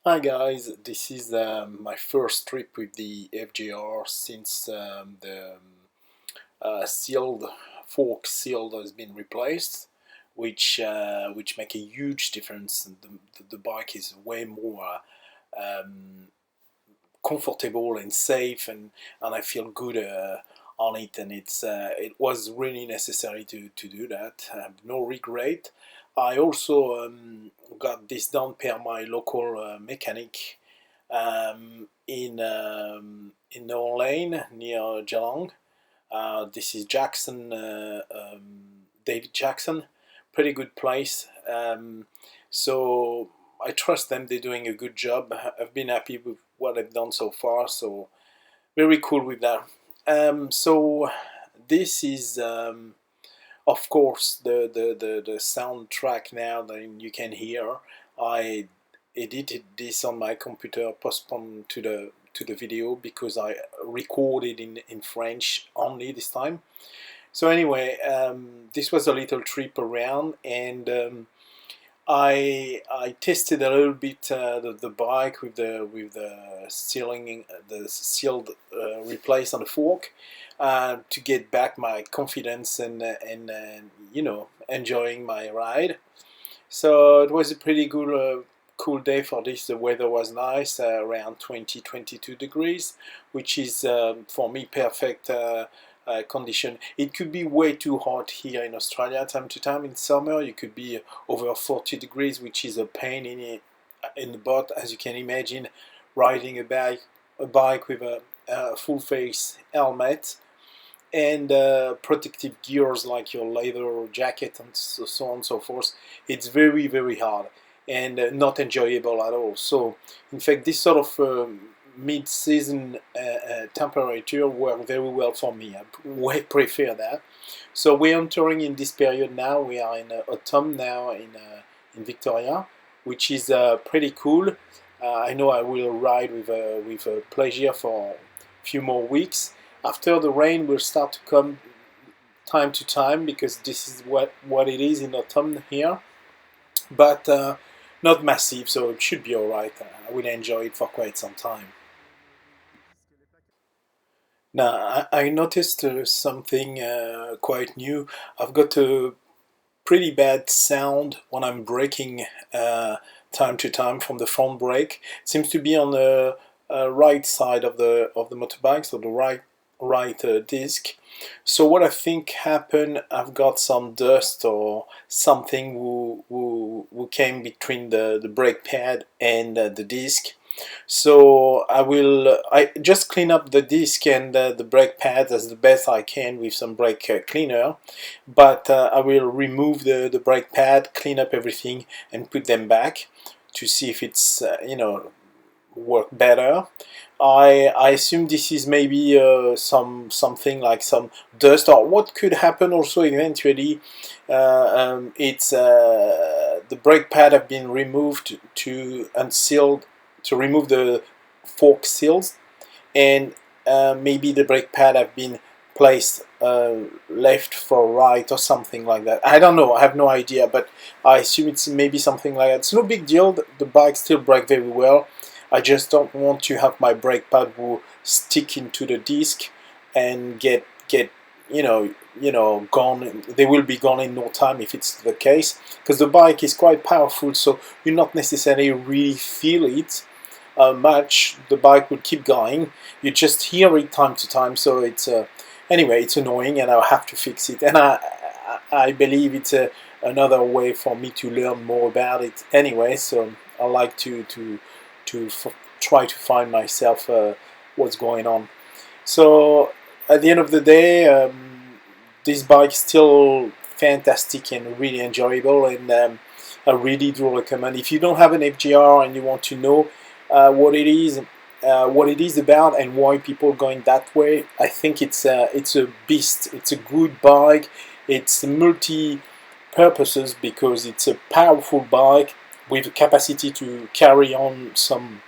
Hi guys, this is my first trip with the FJR since the sealed fork seal has been replaced, which make a huge difference. The bike is way more um, comfortable and safe, and I feel good on it, and it was really necessary to do that. I have no regret. I also got this done per my local mechanic in Noor Lane near Geelong. This is Jackson, David Jackson, pretty good place. So I trust them. They're doing a good job. I've been happy with what I've done so far. So very cool with that. So this is, of course, the soundtrack now that you can hear. I edited this on my computer, postponed to the video because I recorded in French only this time. So anyway, this was a little trip around, and I tested a little bit the bike with the sealed replace on the fork to get back my confidence and enjoying my ride. So it was a pretty good cool day for this. The weather was nice, around 20-22 degrees, which is for me perfect condition. It could be way too hot here in Australia time to time. In summer you could be over 40 degrees, which is a pain in the butt, as you can imagine, riding a bike with a full face helmet and protective gears like your leather jacket and so on and so forth. It's very hard and not enjoyable at all. So in fact this sort of mid-season temperature work very well for me. I way prefer that. So we're entering in this period now. We are in autumn now in Victoria, which is pretty cool. I know I will ride with pleasure for a few more weeks. After the rain will start to come time to time, because this is what it is in autumn here, but not massive, so it should be alright. I will enjoy it for quite some time. Now, I noticed something quite new. I've got a pretty bad sound when I'm braking time to time from the front brake. It seems to be on the right side of the motorbike, so the right disc. So what I think happened, I've got some dust or something who came between the brake pad and the disc. So I just clean up the disc and the brake pads as the best I can with some brake cleaner, but I will remove the brake pad, clean up everything and put them back to see if it's work better. I assume this is maybe something like some dust, or what could happen also eventually. It's the brake pad have been removed to unsealed to remove the fork seals, and maybe the brake pad have been placed left for right or something like that. I don't know. I have no idea, but I assume it's maybe something like that. It's no big deal. The bike still brake very well. I just don't want to have my brake pad will stick into the disc and get gone. They will be gone in no time if it's the case, because the bike is quite powerful, so you not necessarily really feel it much. The bike will keep going. You just hear it time to time. So it's anyway, it's annoying, and I'll have to fix it. And I believe it's another way for me to learn more about it. Anyway, so I like to try to find myself what's going on. So at the end of the day, this bike is still fantastic and really enjoyable, and I really do recommend. If you don't have an FGR and you want to know what it is about and why people are going that way, I think it's a beast. It's a good bike. It's multi-purposes because it's a powerful bike with the capacity to carry on some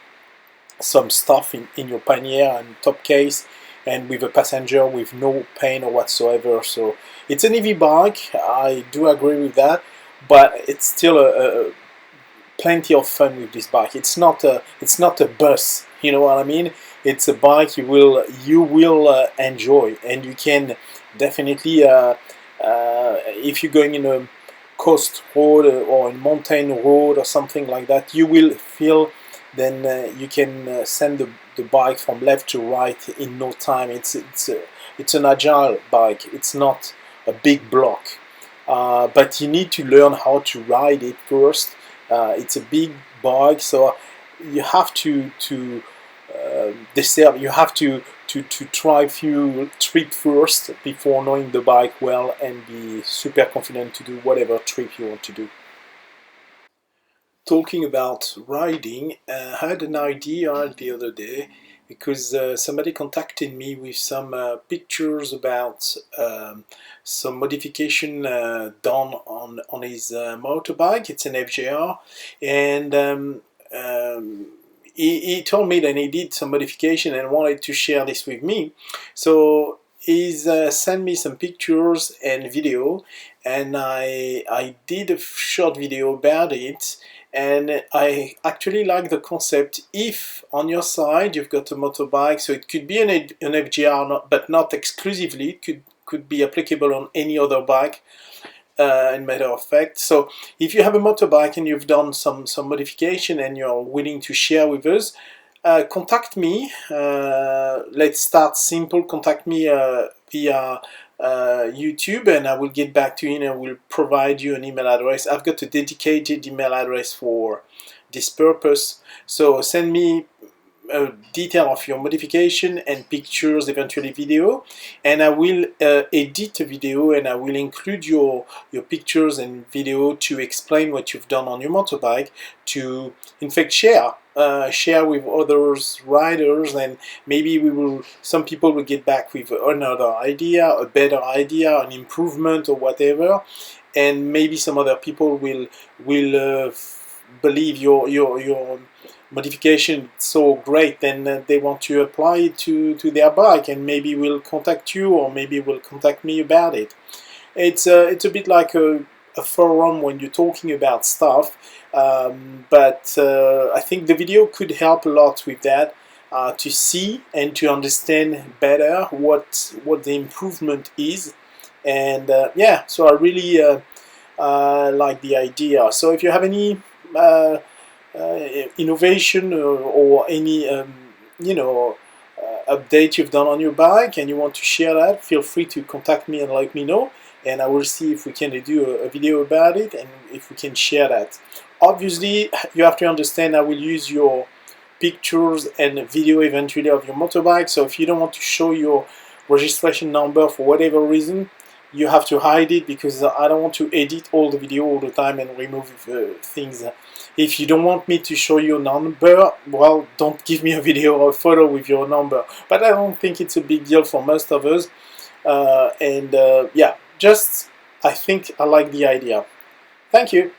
stuff in your pannier and top case, and with a passenger with no pain or whatsoever. So it's an EV bike. I do agree with that, but it's still a plenty of fun with this bike. It's not a bus, you know what I mean? It's a bike you will enjoy, and you can definitely if you're going in a coast road or a mountain road or something like that, you will feel. Then you can send the bike from left to right in no time. It's an agile bike. It's not a big block, but you need to learn how to ride it first. It's a big bike, so you have to you have to try a few trips first before knowing the bike well and be super confident to do whatever trip you want to do. Talking about riding, I had an idea the other day because somebody contacted me with some pictures about some modification done on his motorbike. It's an FJR, and he told me that he did some modification and wanted to share this with me. So he's sent me some pictures and video, and I did a short video about it. And I actually like the concept. If on your side you've got a motorbike, so it could be an FJR, but not exclusively, it could be applicable on any other bike, in matter of fact. So if you have a motorbike and you've done some modification and you're willing to share with us, contact me. Let's start simple. Contact me via YouTube, and I will get back to you, and I will provide you an email address. I've got a dedicated email address for this purpose, so send me a detail of your modification and pictures, eventually video, and I will edit a video, and I will include your pictures and video to explain what you've done on your motorbike, to in fact share with others riders, and maybe some people will get back with another idea, a better idea, an improvement or whatever, and maybe some other people will believe your modification so great, then they want to apply it to their bike, and maybe will contact you, or maybe will contact me about it. It's a bit like a forum when you're talking about stuff, but I think the video could help a lot with that, to see and to understand better what the improvement is. And yeah, so I really like the idea. So if you have any innovation or any update you've done on your bike and you want to share that, feel free to contact me and let me know, and I will see if we can do a video about it and if we can share that. Obviously, you have to understand I will use your pictures and video eventually of your motorbike, so if you don't want to show your registration number for whatever reason, you have to hide it, because I don't want to edit all the video all the time and remove things. If you don't want me to show your number, well, don't give me a video or a photo with your number. But I don't think it's a big deal for most of us. Yeah, I think I like the idea. Thank you.